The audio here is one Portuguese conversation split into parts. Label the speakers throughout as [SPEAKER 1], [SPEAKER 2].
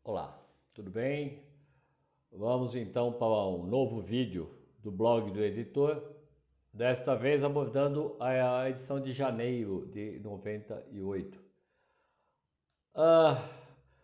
[SPEAKER 1] Olá, tudo bem? Vamos então para um novo vídeo do blog do editor, desta vez abordando a edição de janeiro de 98. Ah,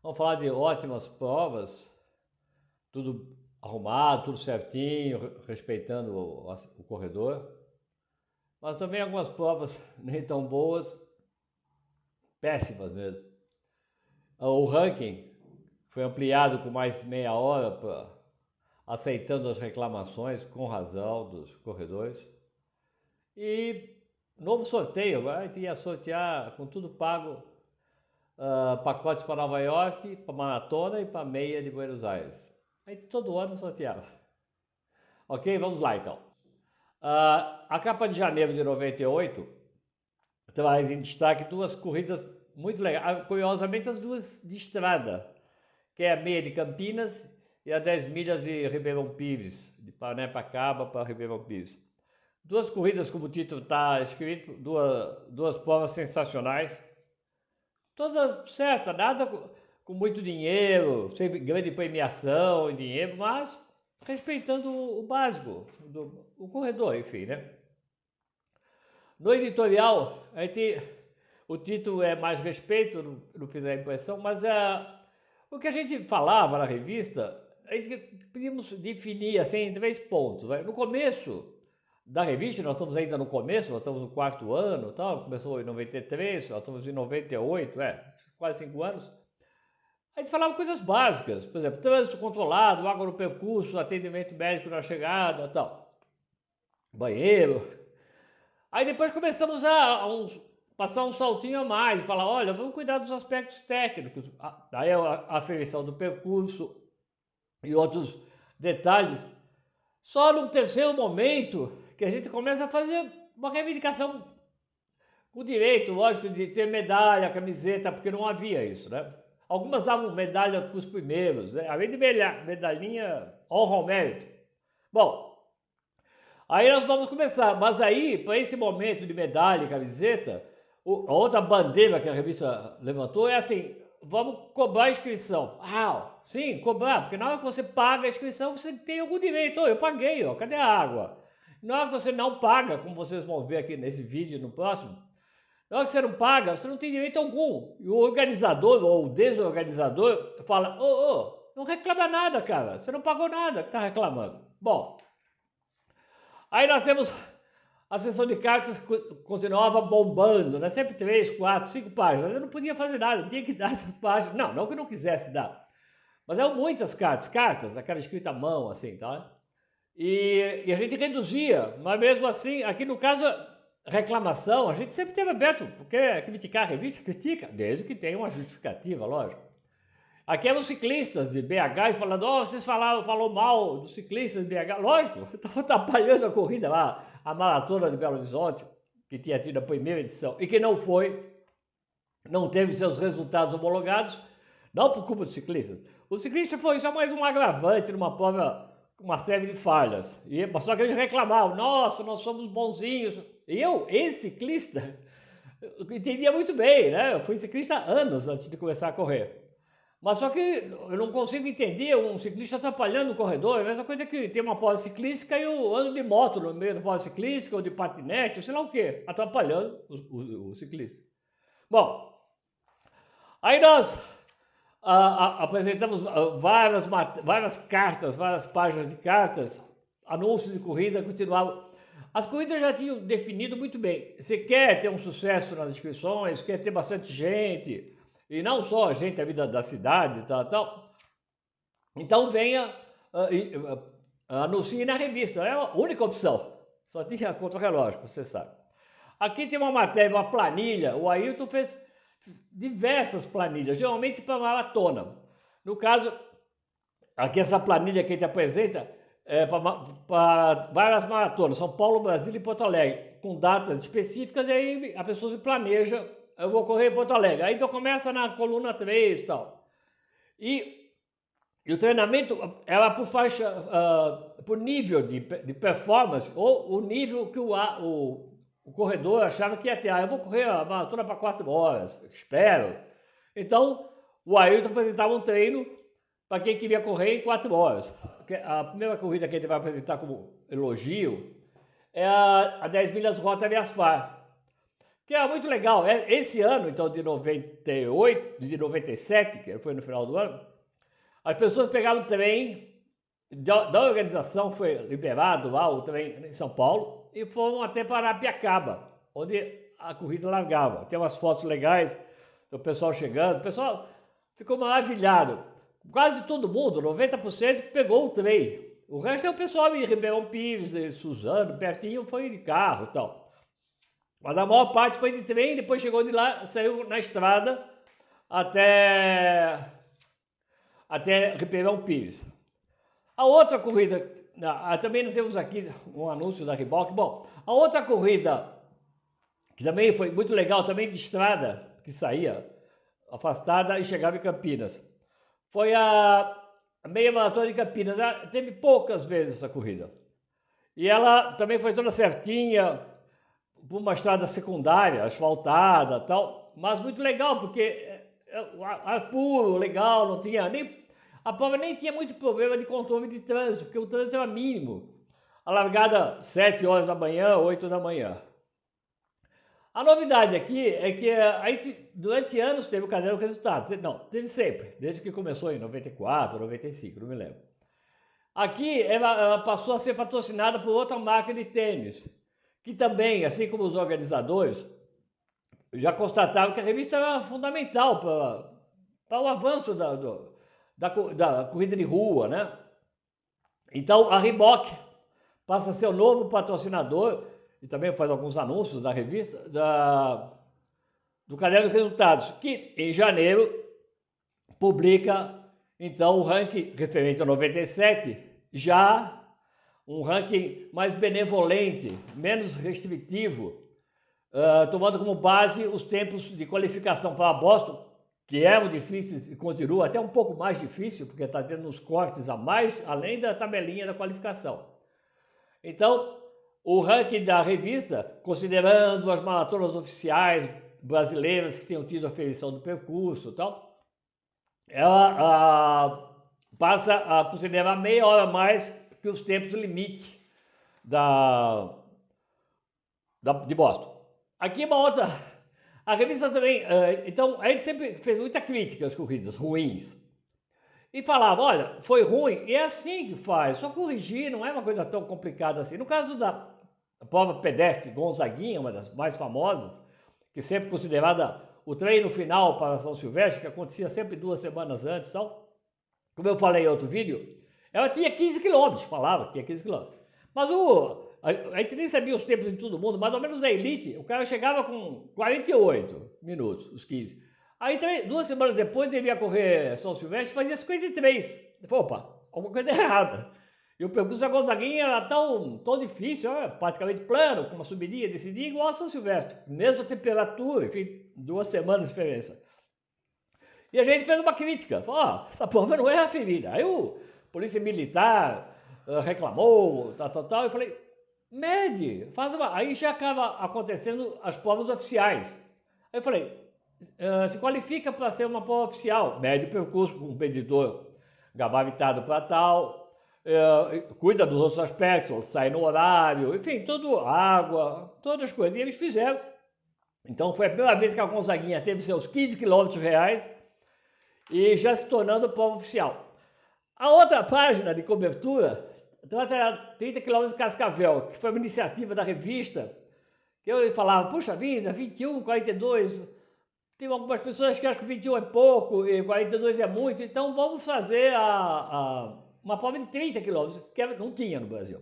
[SPEAKER 1] vamos falar de ótimas provas, tudo arrumado, tudo certinho, respeitando o corredor, mas também algumas provas nem tão boas, péssimas mesmo. O ranking foi ampliado com mais meia hora, aceitando as reclamações, com razão, dos corredores. E novo sorteio, agora ia sortear com tudo pago, pacotes para Nova York, para maratona e para meia de Buenos Aires. Aí todo ano sorteava. Ok, vamos lá então. A capa de janeiro de 98 traz em destaque duas corridas muito legais, curiosamente as duas de estrada, que é a meia de Campinas e a 10 milhas de Ribeirão Pires, de Paranapiacaba para Ribeirão Pires. Duas corridas, como o título está escrito, duas provas sensacionais, todas certas, nada com muito dinheiro, sem grande premiação e dinheiro, mas respeitando o básico, o corredor, enfim, né? No editorial, o título é Mais Respeito, não fiz a impressão, mas o que a gente falava na revista, a gente podíamos definir assim em 3 pontos. Né? No começo da revista, nós estamos ainda no começo, nós estamos no 4º ano, tal, começou em 93, nós estamos em 98, quase 5 anos. A gente falava coisas básicas, por exemplo, trânsito controlado, água no percurso, atendimento médico na chegada, tal, banheiro. Aí depois começamos passar um saltinho a mais, falar, olha, vamos cuidar dos aspectos técnicos, daí a aferição do percurso e outros detalhes. Só no terceiro momento que a gente começa a fazer uma reivindicação com direito, lógico, de ter medalha, camiseta, porque não havia isso, né? Algumas davam medalha para os primeiros, né? Além de medalhinha, honra ao mérito. Bom, aí nós vamos começar, mas aí, para esse momento de medalha e camiseta, a outra bandeira que a revista levantou é assim, vamos cobrar a inscrição. Ah, sim, cobrar, porque na hora que você paga a inscrição, você tem algum direito. Oh, eu paguei, ó, cadê a água? Na hora que você não paga, como vocês vão ver aqui nesse vídeo no próximo, na hora que você não paga, você não tem direito algum. E o organizador ou o desorganizador fala, não reclama nada, cara, você não pagou nada que tá reclamando. Bom, aí nós temos a sessão de cartas continuava bombando, né? Sempre 3, 4, 5 páginas. Eu não podia fazer nada, eu tinha que dar essas páginas. Não que eu não quisesse dar. Mas eram muitas cartas, aquela escrita à mão, assim, tá? E a gente reduzia, mas mesmo assim, aqui no caso, reclamação, a gente sempre teve aberto, porque criticar a revista, critica, desde que tenha uma justificativa, lógico. Aqui eram ciclistas de BH e falando, vocês falou mal dos ciclistas de BH. Lógico, estavam atrapalhando a corrida lá, a maratona de Belo Horizonte, que tinha tido a primeira edição e que não teve seus resultados homologados, não por culpa dos ciclistas. O ciclista foi só mais um agravante numa prova com uma série de falhas. Só que eles reclamavam, nossa, nós somos bonzinhos. E esse ciclista, entendia muito bem, né? Eu fui ciclista há anos antes de começar a correr. Mas só que eu não consigo entender um ciclista atrapalhando o corredor. É a mesma coisa que tem uma prova ciclística e eu ando de moto no meio da prova ciclística ou de patinete, ou sei lá o quê, atrapalhando o ciclista. Bom, aí nós apresentamos várias cartas, várias páginas de cartas, anúncios de corrida, continuavam. As corridas já tinham definido muito bem. Você quer ter um sucesso nas inscrições, quer ter bastante gente, e não só a gente, a vida da cidade, tal. Então venha, anuncie na revista, é a única opção. Só tinha contra-relógio, você sabe. Aqui tem uma matéria, uma planilha, o Ayrton fez diversas planilhas, geralmente para maratona. No caso, aqui essa planilha que a gente apresenta é para várias maratonas, São Paulo, Brasília e Porto Alegre, com datas específicas, e aí a pessoa se planeja, eu vou correr em Porto Alegre. Aí então começa na coluna 3 e tal. E o treinamento era por faixa, por nível de performance, ou o nível que o corredor achava que ia ter. Eu vou correr a maratona para 4 horas, espero. Então, o Ayrton apresentava um treino para quem queria correr em 4 horas. A primeira corrida que a gente vai apresentar como elogio é a 10 milhas Rota Via Asfar, que é muito legal. Esse ano, então, de 98, de 97, que foi no final do ano, as pessoas pegaram o trem da organização, foi liberado lá o trem em São Paulo, e foram até Parapiacaba, onde a corrida largava. Tem umas fotos legais do pessoal chegando, o pessoal ficou maravilhado. Quase todo mundo, 90%, pegou o trem. O resto é o pessoal em Ribeirão Pires, de Suzano, pertinho, foi de carro e tal. Mas a maior parte foi de trem, depois chegou de lá, saiu na estrada até Ribeirão Pires. A outra corrida, também nós temos aqui um anúncio da Riboc. Bom, a outra corrida, que também foi muito legal, também de estrada, que saía afastada e chegava em Campinas, foi a meia maratona de Campinas. Teve poucas vezes essa corrida. E ela também foi toda certinha, por uma estrada secundária, asfaltada e tal, mas muito legal, porque ar puro, legal, não tinha nem... A prova nem tinha muito problema de controle de trânsito, porque o trânsito era mínimo. A largada 7 horas da manhã, 8 da manhã. A novidade aqui é que a gente, durante anos, teve o caderno de resultados. Não, teve sempre, desde que começou em 94, 95, não me lembro. Aqui ela passou a ser patrocinada por outra marca de tênis, que também, assim como os organizadores, já constataram que a revista era fundamental para o avanço da corrida de rua, né? Então a Riboc passa a ser o novo patrocinador e também faz alguns anúncios da revista do Caderno de Resultados, que em janeiro publica então o ranking referente a 97, já um ranking mais benevolente, menos restritivo, tomando como base os tempos de qualificação para a Boston, que eram difíceis e continua até um pouco mais difícil, porque está tendo uns cortes a mais, além da tabelinha da qualificação. Então, o ranking da revista, considerando as maratonas oficiais brasileiras que tenham tido a aferição do percurso e tal, ela passa a considerar meia hora mais que os tempos limite de Boston. Aqui uma outra... A revista também... então, a gente sempre fez muita crítica às corridas ruins. E falava, olha, foi ruim, e é assim que faz, só corrigir, não é uma coisa tão complicada assim. No caso da prova pedestre Gonzaguinha, uma das mais famosas, que sempre considerada o treino final para São Silvestre, que acontecia sempre 2 semanas antes e tal, como eu falei em outro vídeo, ela tinha 15 km, falava que tinha 15 km. Mas a gente nem sabia os tempos de todo mundo, mais ou menos na elite, o cara chegava com 48 minutos, os 15. Aí 2 semanas depois ele ia correr São Silvestre e fazia 53. Eu falei, opa, alguma coisa errada. E o percurso da Gonzaguinha era tão difícil, praticamente plano, com uma subidinha, descidinha, igual a São Silvestre. Mesma temperatura, enfim, 2 semanas de diferença. E a gente fez uma crítica, falou, essa prova não é aferida. Aí o polícia militar reclamou, tal. Eu falei, mede, faz uma... Aí já acaba acontecendo as provas oficiais. Aí eu falei, se qualifica para ser uma prova oficial, mede o percurso com um medidor gabaritado para tal, cuida dos outros aspectos, sai no horário, enfim, tudo, água, todas as coisas. E eles fizeram. Então foi a primeira vez que a Gonzaguinha teve seus 15 quilômetros reais e já se tornando prova oficial. A outra página de cobertura era 30 quilômetros de Cascavel, que foi uma iniciativa da revista, que eu falava, puxa vida, 21, 42, tem algumas pessoas que acham que 21 é pouco e 42 é muito, então vamos fazer uma prova de 30 quilômetros, que não tinha no Brasil.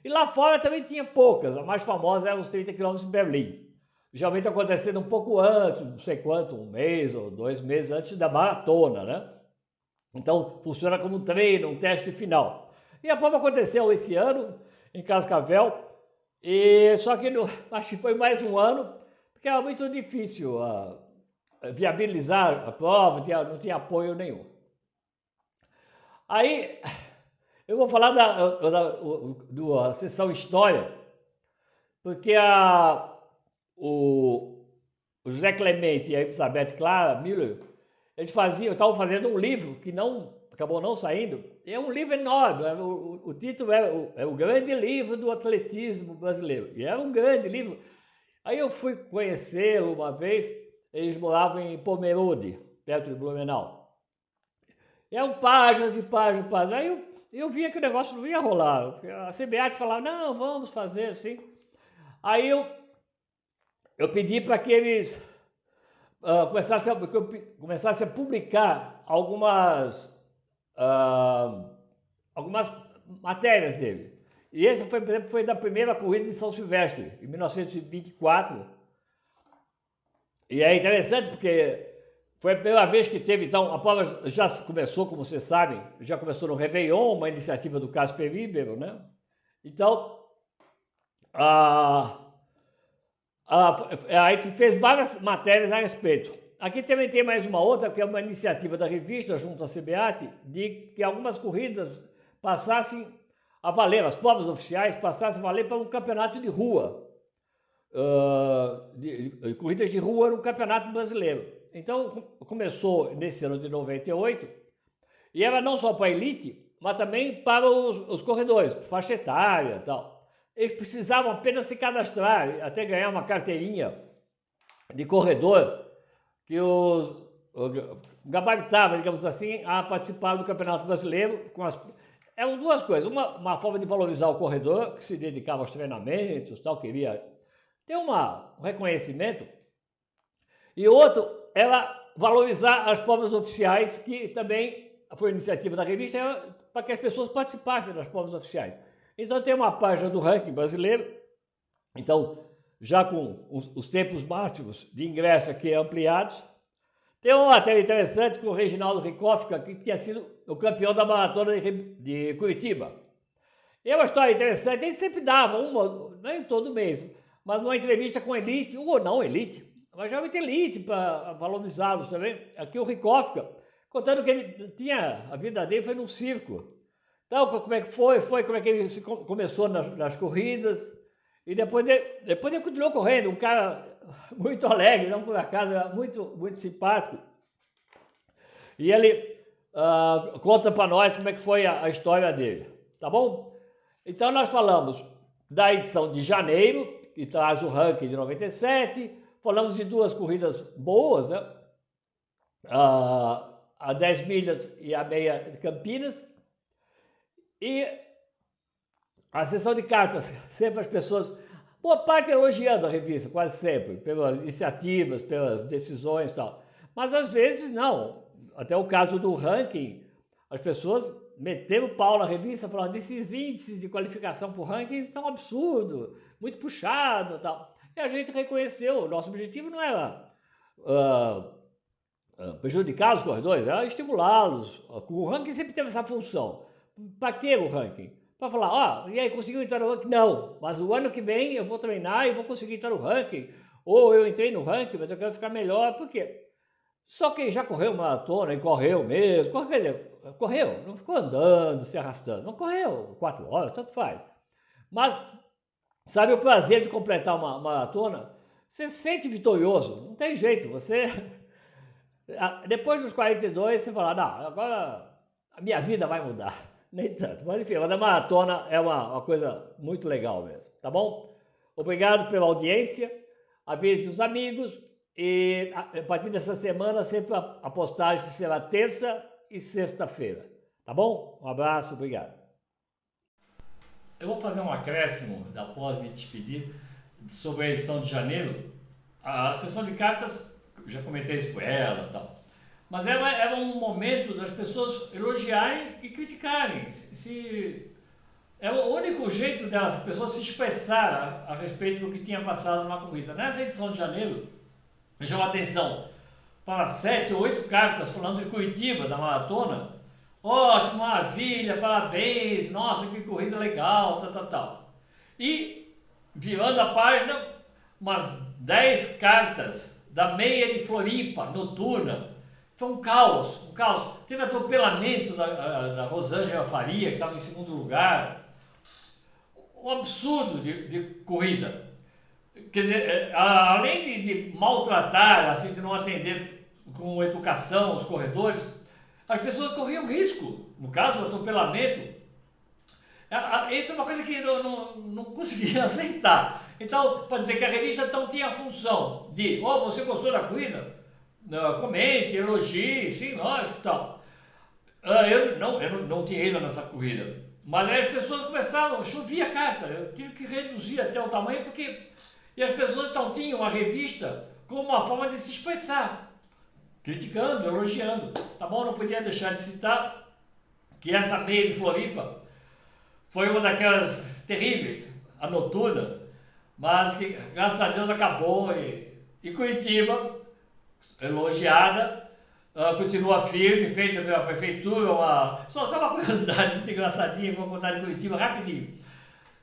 [SPEAKER 1] E lá fora também tinha poucas, a mais famosa era os 30 quilômetros de Berlim. Geralmente acontecendo um pouco antes, não sei quanto, 1 mês ou 2 meses antes da maratona, né? Então funciona como um treino, um teste final. E a prova aconteceu esse ano, em Cascavel, e só que acho que foi mais um ano, porque era muito difícil viabilizar a prova, não tinha apoio nenhum. Aí, eu vou falar da sessão História, porque o José Clemente e a Elizabeth Clara Miller, eles estavam fazendo um livro que acabou não saindo. É um livro enorme, o título é o Grande Livro do Atletismo Brasileiro. E é um grande livro. Aí eu fui conhecê-lo uma vez, eles moravam em Pomerode, perto de Blumenau. Eram páginas e páginas e páginas. Aí eu via que o negócio não ia rolar. A CBAT falava, não, vamos fazer assim. Aí eu pedi para que eles começassem a publicar algumas matérias dele. E esse foi, por exemplo, foi da primeira corrida de São Silvestre, em 1924. E é interessante porque foi a primeira vez que teve, então, a prova já começou, como vocês sabem, já começou no Réveillon, uma iniciativa do Casper Libero, né? Então, aí fez várias matérias a respeito. Aqui também tem mais uma outra, que é uma iniciativa da revista, junto à CBAT, de que algumas corridas passassem a valer, as provas oficiais passassem a valer para um campeonato de rua. Corridas de rua no Campeonato Brasileiro. Então, começou nesse ano de 98, e era não só para a elite, mas também para os corredores, faixa etária e tal. Eles precisavam apenas se cadastrar, até ganhar uma carteirinha de corredor, que gabaritava, digamos assim, a participar do Campeonato Brasileiro. Eram duas coisas, uma forma de valorizar o corredor, que se dedicava aos treinamentos, tal, queria ter um reconhecimento, e outro era valorizar as provas oficiais, que também foi iniciativa da revista, para que as pessoas participassem das provas oficiais. Então tem uma página do ranking brasileiro, então já com os tempos máximos de ingresso aqui ampliados. Tem uma matéria interessante com o Reginaldo Rikofka, que tinha sido o campeão da maratona de Curitiba. E é uma história interessante, a gente sempre dava uma, nem todo mês, mas uma entrevista com elite, ou não elite, mas geralmente elite, para valorizá-los também. Aqui o Rikofka, contando que ele tinha, a vida dele foi num circo. Então, como é que foi como é que ele começou nas corridas, e depois ele continuou correndo, um cara muito alegre, não por acaso, era muito simpático. E ele conta para nós como é que foi a história dele, tá bom? Então nós falamos da edição de janeiro, que traz o ranking de 97, falamos de duas corridas boas, né? A 10 milhas e a meia de Campinas. E a sessão de cartas, sempre as pessoas, boa parte elogiando a revista, quase sempre, pelas iniciativas, pelas decisões e tal. Mas às vezes não. Até o caso do ranking, as pessoas meteram o pau na revista, falando desses índices de qualificação para o ranking estão absurdo, muito puxado e tal. E a gente reconheceu, o nosso objetivo não era prejudicar os corredores, era estimulá-los. O ranking sempre teve essa função. Para que o ranking? Para falar, e aí, conseguiu entrar no ranking? Não, mas o ano que vem eu vou treinar e vou conseguir entrar no ranking. Ou eu entrei no ranking, mas eu quero ficar melhor. Por quê? Só quem já correu maratona e correu mesmo, correu, não ficou andando, se arrastando, não correu 4 horas, tanto faz. Mas, sabe o prazer de completar uma maratona? Você se sente vitorioso, não tem jeito, você... Depois dos 42, você fala, não, agora a minha vida vai mudar. Nem tanto, mas enfim, a maratona é uma coisa muito legal mesmo, tá bom? Obrigado pela audiência, avise os amigos e a partir dessa semana sempre a postagem será terça e sexta-feira, tá bom? Um abraço, obrigado. Eu vou fazer um acréscimo, após me despedir, sobre a edição de janeiro. A sessão de cartas, já comentei isso com ela e tal. Mas era um momento das pessoas elogiarem e criticarem. É o único jeito das pessoas se expressar a respeito do que tinha passado numa corrida. Nessa edição de janeiro, me chamou a atenção para 7 ou 8 cartas falando de Curitiba, da maratona. Ótimo, maravilha, parabéns, nossa, que corrida legal, tal. E, virando a página, umas 10 cartas da meia de Floripa, noturna. Foi um caos. Teve atropelamento da Rosângela Faria, que estava em segundo lugar. Um absurdo de corrida. Quer dizer, além de maltratar, assim, de não atender com educação os corredores, as pessoas corriam risco, no caso, o atropelamento. Isso é uma coisa que eu não conseguia aceitar. Então, pode dizer que a revista então tinha a função de, você gostou da corrida? Comente, elogie, sim, lógico, tal. Eu não tinha ido nessa corrida, mas aí as pessoas começavam, chovia carta, eu tive que reduzir até o tamanho, e as pessoas então tinham a revista como uma forma de se expressar, criticando, elogiando. Tá bom, não podia deixar de citar que essa meia de Floripa foi uma daquelas terríveis, a noturna, mas que graças a Deus acabou, e Curitiba, elogiada, continua firme, feita pela prefeitura, só uma curiosidade muito engraçadinha que eu vou contar de Curitiba rapidinho.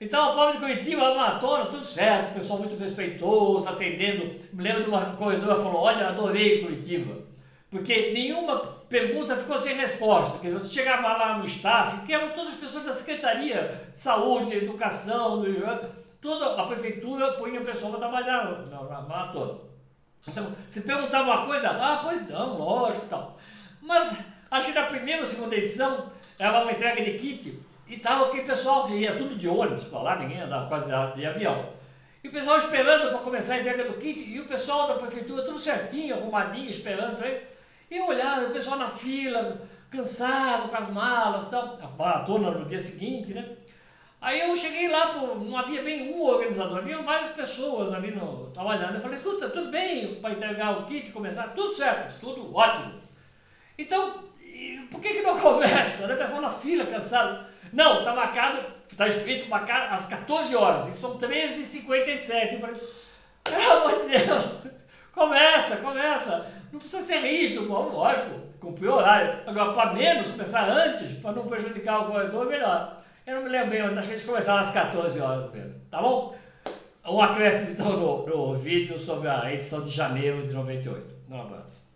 [SPEAKER 1] Então, o povo de Curitiba, a maratona, tudo certo, o pessoal muito respeitoso, atendendo. Me lembro de uma corredora que falou, olha, adorei Curitiba, porque nenhuma pergunta ficou sem resposta. Quer dizer, você chegava lá no staff, que eram todas as pessoas da Secretaria de Saúde, Educação, toda a prefeitura punha o pessoal para trabalhar na maratona. Então, se perguntava uma coisa, pois não, lógico e tal. Mas, acho que na primeira ou segunda edição, era uma entrega de kit, e estava aquele pessoal que ia tudo de ônibus para lá, ninguém andava quase de avião. E o pessoal esperando para começar a entrega do kit, e o pessoal da prefeitura tudo certinho, arrumadinho, esperando aí. E eu olhava, o pessoal na fila, cansado, com as malas e tal. A maratona no dia seguinte, né? Aí eu cheguei lá, não havia bem um organizador, havia várias pessoas ali trabalhando. Eu falei, tudo bem para entregar o kit, começar? Tudo certo, tudo ótimo. Então, por que não começa? O pessoal na fila, cansado. Não, está marcado, está escrito marcado às 14 horas, e são 13h57. Eu falei, pelo amor de Deus, começa. Não precisa ser rígido, lógico, cumprir o horário. Agora, para menos, começar antes, para não prejudicar o corredor, melhor. Eu não me lembro bem, mas acho que eles começaram às 14 horas mesmo, tá bom? Um acréscimo então no vídeo sobre a edição de janeiro de 98. Um abraço.